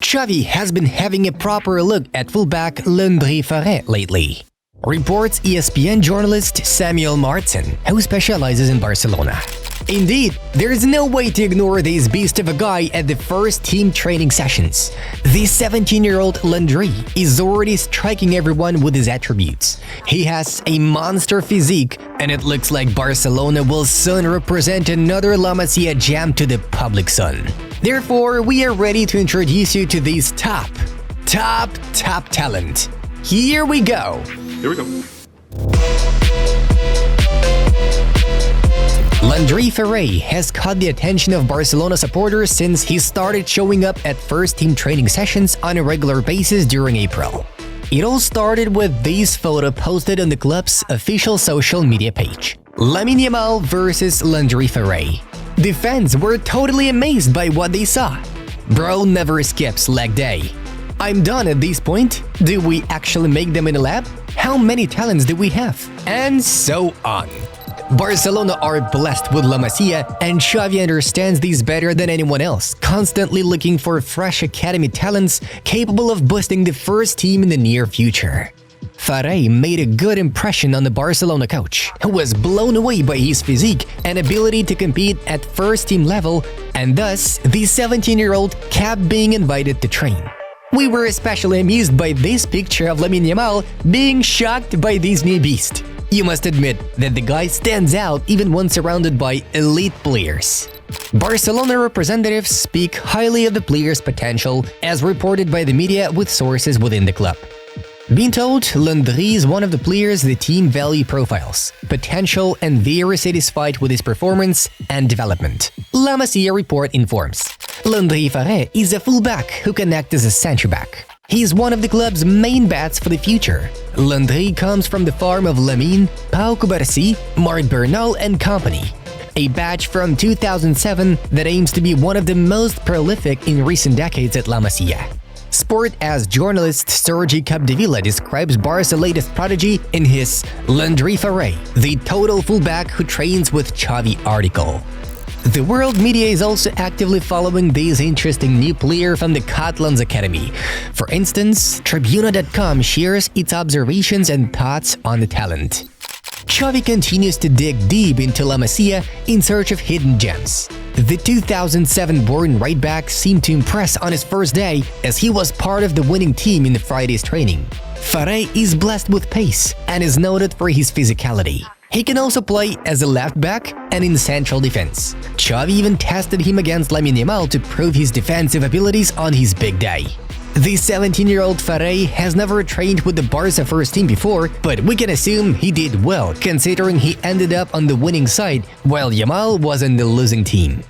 Xavi has been having a proper look at fullback Landry Farre lately, reports ESPN journalist Samuel Mardsen, who specializes in Barcelona. Indeed, there is no way to ignore this beast of a guy at the first team training sessions. The 17-year-old Landry is already striking everyone with his attributes. He has a monster physique, and it looks like Barcelona will soon represent another La Masia jam to the public sun. Therefore, we are ready to introduce you to this top talent. Here we go! Landry Farré has caught the attention of Barcelona supporters since he started showing up at first-team training sessions on a regular basis during April. It all started with this photo posted on the club's official social media page. Lamine Yamal versus Landry Farré. The fans were totally amazed by what they saw. Bro never skips leg day. I'm done at this point. Do we actually make them in a lab? How many talents do we have? And so on. Barcelona are blessed with La Masia, and Xavi understands these better than anyone else, constantly looking for fresh academy talents capable of boosting the first team in the near future. Farré made a good impression on the Barcelona coach, who was blown away by his physique and ability to compete at first-team level, and thus the 17-year-old kept being invited to train. We were especially amused by this picture of Lamine Yamal being shocked by this new beast. You must admit that the guy stands out even when surrounded by elite players. Barcelona representatives speak highly of the player's potential, as reported by the media with sources within the club. Being told, Landry is one of the players the team value profiles, potential, and very satisfied with his performance and development. La Masia report informs. Landry Farre is a fullback who can act as a centre-back. He is one of the club's main bets for the future. Landry comes from the farm of Lamine, Pau Cubarsí, Marc Bernal and company, a batch from 2007 that aims to be one of the most prolific in recent decades at La Masia. Sport as journalist Sergi Capdevila describes Barca's latest prodigy in his Landry Farré, the total fullback who trains with Xavi article. The world media is also actively following this interesting new player from the Catalans Academy. For instance, Tribuna.com shares its observations and thoughts on the talent. Xavi continues to dig deep into La Masia in search of hidden gems. The 2007-born right-back seemed to impress on his first day as he was part of the winning team in the Friday's training. Farré is blessed with pace and is noted for his physicality. He can also play as a left back and in central defense. Xavi even tested him against Lamine Yamal to prove his defensive abilities on his big day. The 17-year-old Farré has never trained with the Barca first team before, but we can assume he did well, considering he ended up on the winning side while Yamal was on the losing team.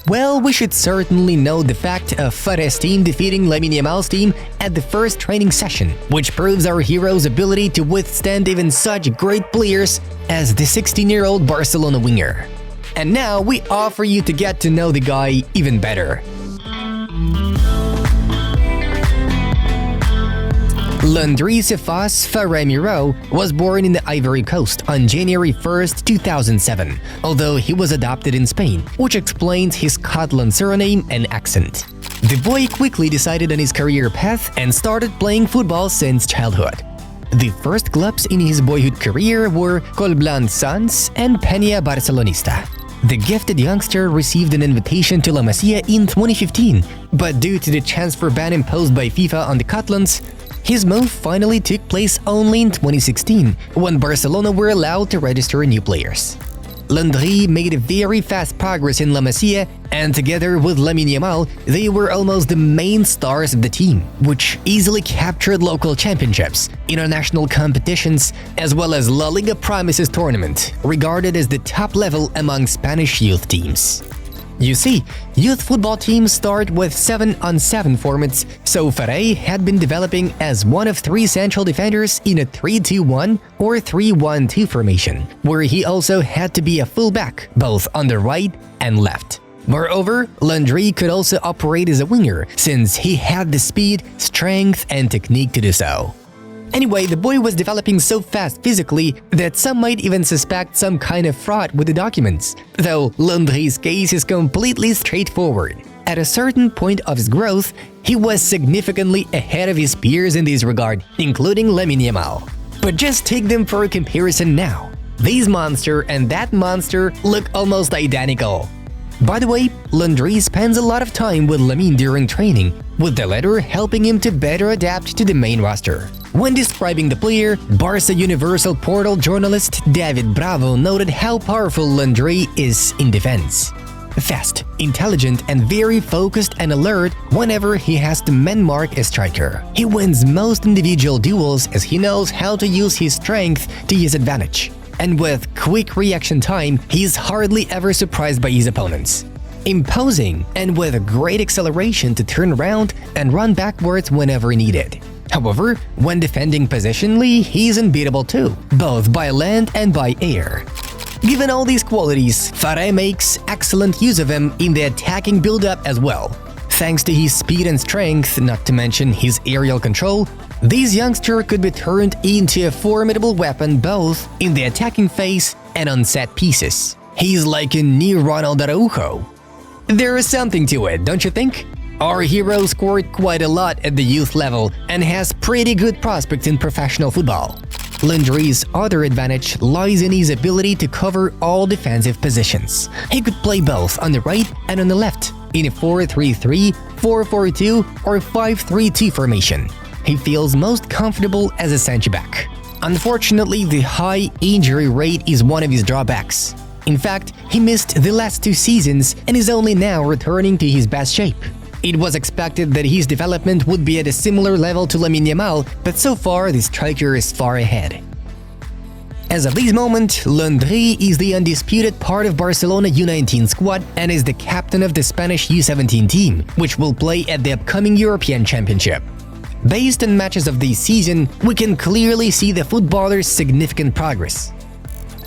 Well, we should certainly know the fact of Farré's team defeating Lamine Yamal's team at the first training session, which proves our hero's ability to withstand even such great players as the 16-year-old Barcelona winger. And now we offer you to get to know the guy even better. Landry Farré Miro was born in the Ivory Coast on January 1, 2007, although he was adopted in Spain, which explains his Catalan surname and accent. The boy quickly decided on his career path and started playing football since childhood. The first clubs in his boyhood career were Colblanc Sants and Peña Barcelonista. The gifted youngster received an invitation to La Masia in 2015, but due to the transfer ban imposed by FIFA on the Catalans, his move finally took place only in 2016, when Barcelona were allowed to register new players. Landry made a very fast progress in La Masia, and together with Lamine Yamal, they were almost the main stars of the team, which easily captured local championships, international competitions, as well as La Liga Promises tournament, regarded as the top level among Spanish youth teams. You see, youth football teams start with 7-on-7 formats, so Farré had been developing as one of 3 central defenders in a 3-2-1 or 3-1-2 formation, where he also had to be a fullback, both on the right and left. Moreover, Landry could also operate as a winger, since he had the speed, strength, and technique to do so. Anyway, the boy was developing so fast physically that some might even suspect some kind of fraud with the documents, though Landry's case is completely straightforward. At a certain point of his growth, he was significantly ahead of his peers in this regard, including Lamine Yamal. But just take them for a comparison now. This monster and that monster look almost identical. By the way, Landry spends a lot of time with Lamine during training, with the latter helping him to better adapt to the main roster. When describing the player, Barca Universal Portal journalist David Bravo noted how powerful Landry is in defense. Fast, intelligent, and very focused and alert whenever he has to man-mark a striker. He wins most individual duels as he knows how to use his strength to his advantage. And with quick reaction time, he's hardly ever surprised by his opponents. Imposing and with a great acceleration to turn around and run backwards whenever needed. However, when defending positionally, he's unbeatable too, both by land and by air. Given all these qualities, Farré makes excellent use of him in the attacking build-up as well. Thanks to his speed and strength, not to mention his aerial control, this youngster could be turned into a formidable weapon both in the attacking phase and on set pieces. He's like a new Ronald Araujo. There is something to it, don't you think? Our hero scored quite a lot at the youth level and has pretty good prospects in professional football. Landry's other advantage lies in his ability to cover all defensive positions. He could play both on the right and on the left, in a 4-3-3, 4-4-2, or 5-3-2 formation. He feels most comfortable as a centre-back. Unfortunately, the high injury rate is one of his drawbacks. In fact, he missed the last 2 seasons and is only now returning to his best shape. It was expected that his development would be at a similar level to Lamine Yamal, but so far the striker is far ahead. As of this moment, Landry is the undisputed part of Barcelona U19 squad and is the captain of the Spanish U17 team, which will play at the upcoming European Championship. Based on matches of this season, we can clearly see the footballer's significant progress.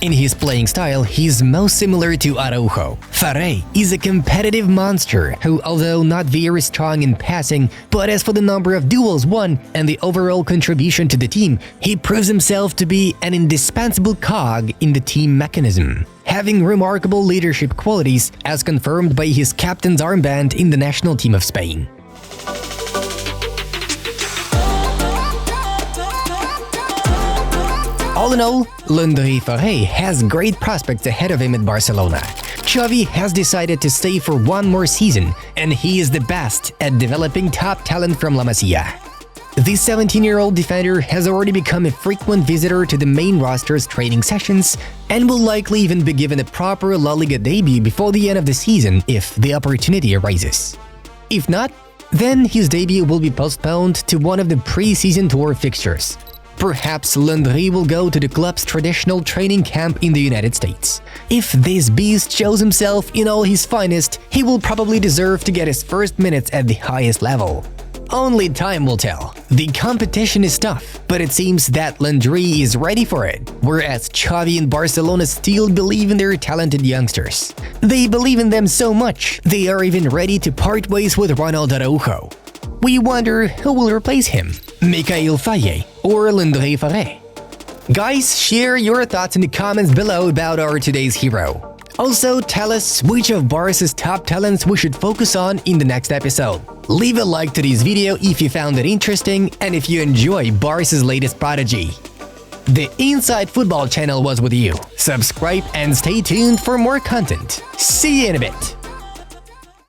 In his playing style, he's most similar to Araujo. Farré is a competitive monster who, although not very strong in passing, but as for the number of duels won and the overall contribution to the team, he proves himself to be an indispensable cog in the team mechanism, having remarkable leadership qualities as confirmed by his captain's armband in the national team of Spain. All in all, Landry Farré has great prospects ahead of him at Barcelona. Xavi has decided to stay for one more season, and he is the best at developing top talent from La Masia. This 17-year-old defender has already become a frequent visitor to the main roster's training sessions and will likely even be given a proper La Liga debut before the end of the season if the opportunity arises. If not, then his debut will be postponed to one of the pre-season tour fixtures. Perhaps Landry will go to the club's traditional training camp in the United States. If this beast shows himself in all his finest, he will probably deserve to get his first minutes at the highest level. Only time will tell. The competition is tough, but it seems that Landry is ready for it, whereas Xavi and Barcelona still believe in their talented youngsters. They believe in them so much, they are even ready to part ways with Ronald Araujo. We wonder who will replace him, Mikhail Faye or Landry Farré. Guys, share your thoughts in the comments below about our today's hero. Also, tell us which of Barca's top talents we should focus on in the next episode. Leave a like to this video if you found it interesting and if you enjoy Barca's latest prodigy. The Inside Football channel was with you. Subscribe and stay tuned for more content. See you in a bit.